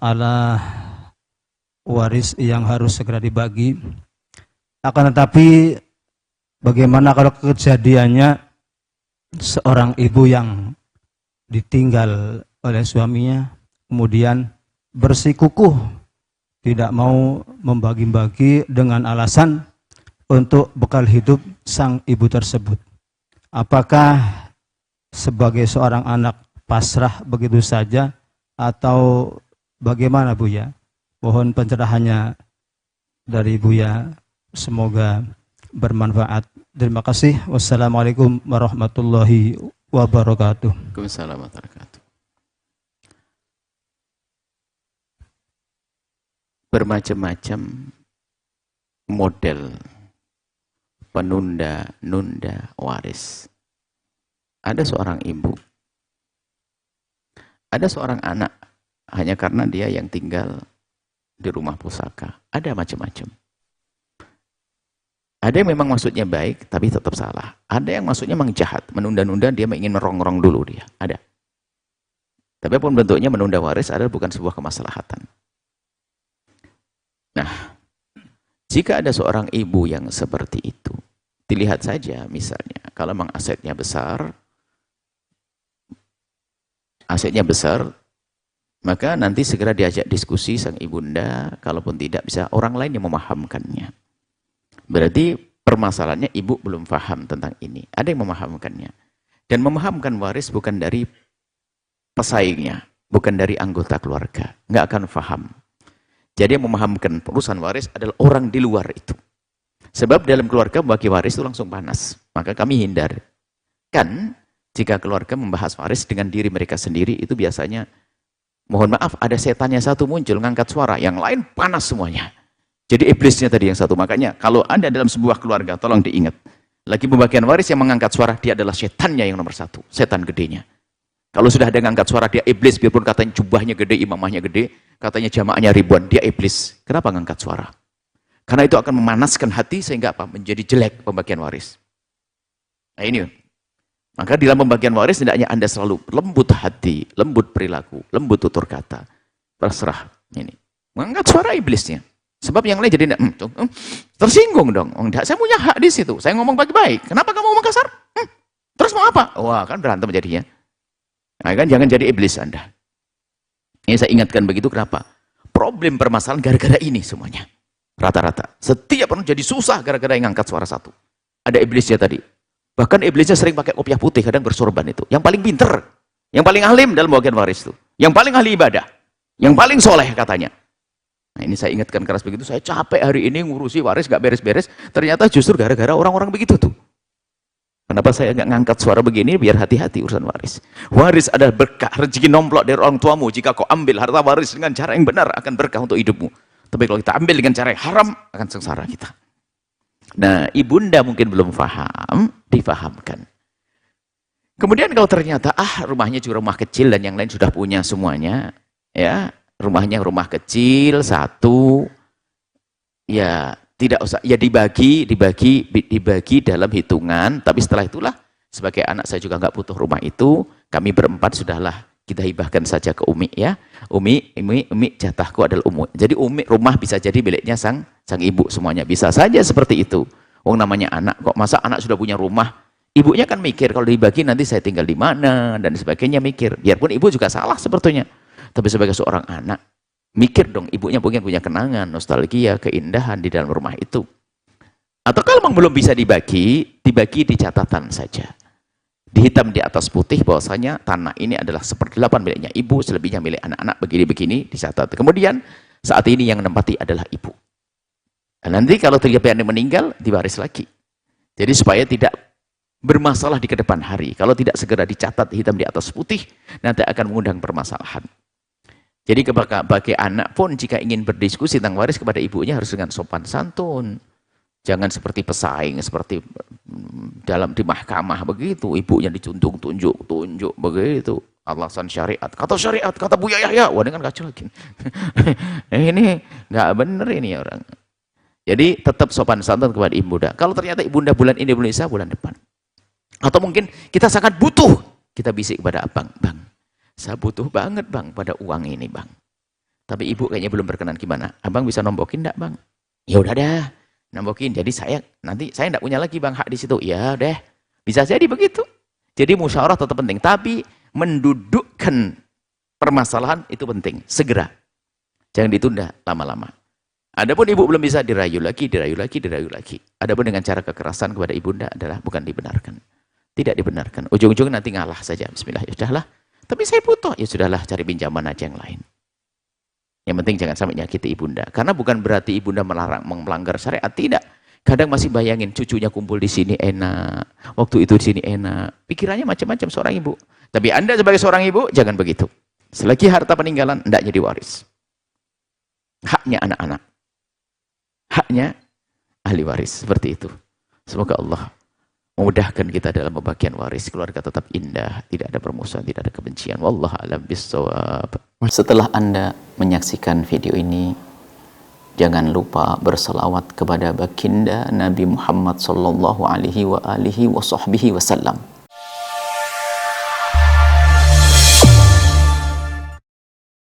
masalah waris yang harus segera dibagi. Akan tetapi bagaimana kalau kejadiannya seorang ibu yang ditinggal oleh suaminya kemudian bersikukuh tidak mau membagi-bagi dengan alasan untuk bekal hidup sang ibu tersebut. Apakah sebagai seorang anak pasrah begitu saja atau bagaimana Buya? Mohon pencerahannya dari Buya. Semoga bermanfaat. Terima kasih. Wassalamualaikum warahmatullahi wabarakatuh. Waalaikumsalam warahmatullahi wabarakatuh. Bermacam-macam model penunda-nunda waris. Ada seorang ibu, ada seorang anak, hanya karena dia yang tinggal di rumah pusaka. Ada macam-macam. Ada yang memang maksudnya baik, tapi tetap salah. Ada yang maksudnya memang jahat, menunda-nunda, dia ingin merongrong dulu dia. Ada. Tapi pun bentuknya menunda waris adalah bukan sebuah kemaslahatan. Nah, jika ada seorang ibu yang seperti itu, dilihat saja misalnya, kalau memang asetnya besar, maka nanti segera diajak diskusi sang ibunda, kalaupun tidak bisa orang lain yang memahamkannya. Berarti permasalahannya ibu belum paham tentang ini. Ada yang memahamkannya. Dan memahamkan waris bukan dari pesaingnya, bukan dari anggota keluarga. Nggak akan paham. Jadi yang memahamkan urusan waris adalah orang di luar itu. Sebab dalam keluarga bagi waris itu langsung panas. Maka kami hindar. Kan jika keluarga membahas waris dengan diri mereka sendiri, itu biasanya, mohon maaf, ada setannya satu muncul, ngangkat suara. Yang lain panas semuanya. Jadi iblisnya tadi yang satu. Makanya kalau ada dalam sebuah keluarga, tolong diingat. Lagi pembagian waris yang mengangkat suara, dia adalah setannya yang nomor satu. Setan gedenya. Kalau sudah ada yang ngangkat suara, dia iblis. Biarpun katanya jubahnya gede, imamahnya gede, katanya jamaahnya ribuan, dia iblis. Kenapa ngangkat suara? Karena itu akan memanaskan hati sehingga apa? Menjadi jelek pembagian waris. Nah ini. Maka dalam pembagian waris tidaknya Anda selalu lembut hati, lembut perilaku, lembut tutur kata. Terserah. Ini. Mengangkat suara iblisnya. Sebab yang lain jadi tersinggung dong. Enggak, saya punya hak di situ. Saya ngomong baik-baik. Kenapa kamu ngomong kasar? Terus mau apa? Wah, kan berantem jadinya. Nah, kan jangan jadi iblis Anda. Ini saya ingatkan begitu kenapa? Problem permasalahan gara-gara ini semuanya. Rata-rata. Setiap orang jadi susah gara-gara yang ngangkat suara satu. Ada iblisnya tadi. Bahkan iblisnya sering pakai kopiah putih, kadang bersorban itu. Yang paling pinter, yang paling alim dalam bagian waris itu. Yang paling ahli ibadah. Yang paling soleh katanya. Nah ini saya ingatkan keras begitu, saya capek hari ini ngurusi waris gak beres-beres, ternyata justru gara-gara orang-orang begitu tuh. Kenapa saya nggak ngangkat suara begini? Biar hati-hati urusan waris. Waris adalah berkah, rezeki nomplok dari orang tuamu. Jika kau ambil harta waris dengan cara yang benar, akan berkah untuk hidupmu. Tapi kalau kita ambil dengan cara yang haram, akan sengsara kita. Nah, ibunda mungkin belum paham, difahamkan. Kemudian kalau ternyata, rumahnya juga rumah kecil dan yang lain sudah punya semuanya, ya, rumahnya rumah kecil satu, ya tidak usah, ya dibagi dalam hitungan. Tapi setelah itulah sebagai anak saya juga nggak butuh rumah itu, kami berempat sudahlah kita hibahkan saja ke Umi ya. Umi jatahku adalah Umi. Jadi Umi rumah bisa jadi miliknya sang ibu semuanya, bisa saja seperti itu. Wong namanya anak kok, masa anak sudah punya rumah? Ibunya kan mikir kalau dibagi nanti saya tinggal di mana dan sebagainya, mikir. Biarpun ibu juga salah sebetulnya. Tapi sebagai seorang anak, mikir dong, ibunya mungkin punya kenangan, nostalgia, keindahan di dalam rumah itu. Atau kalau memang belum bisa dibagi di catatan saja. Dihitam di atas putih bahwasanya tanah ini adalah 1/8 miliknya ibu, selebihnya milik anak-anak, begini-begini, dicatat. Kemudian saat ini yang menempati adalah ibu. Dan nanti kalau terjadi yang meninggal, diwaris lagi. Jadi supaya tidak bermasalah di kedepan hari. Kalau tidak segera dicatat hitam di atas putih, nanti akan mengundang permasalahan. Jadi bagi anak pun jika ingin berdiskusi tentang waris kepada ibunya harus dengan sopan santun. Jangan seperti pesaing, seperti di mahkamah begitu. Ibunya ditunjuk begitu. Alasan syariat. Kata syariat, kata Buya Yahya. Wah, dengan kacau lagi. Ini nggak benar ini orang. Jadi tetap sopan santun kepada ibunda. Kalau ternyata ibunda bulan ini belum bisa, bulan depan. Atau mungkin kita sangat butuh. Kita bisik kepada abang, bang. Saya butuh banget bang pada uang ini bang. Tapi ibu kayaknya belum berkenan, gimana? Abang bisa nombokin enggak, Bang? Ya udah dah, nombokin. Jadi nanti saya enggak punya lagi, Bang, hak di situ. Ya deh. Bisa jadi begitu. Jadi musyawarah tetap penting, tapi mendudukkan permasalahan itu penting, segera. Jangan ditunda lama-lama. Adapun ibu belum bisa, dirayu lagi. Adapun dengan cara kekerasan kepada ibunda adalah bukan dibenarkan. Tidak dibenarkan. Ujung-ujungnya nanti ngalah saja. Bismillah, ya sudahlah. Tapi saya butuh, ya sudahlah, cari pinjaman aja yang lain. Yang penting jangan sampai nyakiti ibunda. Karena bukan berarti ibunda melanggar syariat, tidak. Kadang masih bayangin cucunya kumpul di sini enak, waktu itu di sini enak. Pikirannya macam-macam seorang ibu. Tapi Anda sebagai seorang ibu jangan begitu. Selagi harta peninggalan tidak jadi waris. Haknya anak-anak. Haknya ahli waris, seperti itu. Semoga Allah memudahkan kita dalam pembagian waris, keluarga tetap indah, tidak ada permusuhan, tidak ada kebencian. Wallahu a'lam bishawab. Setelah Anda menyaksikan video ini, jangan lupa berselawat kepada baginda Nabi Muhammad sallallahu alaihi wa alihi wa sahbihi wasallam.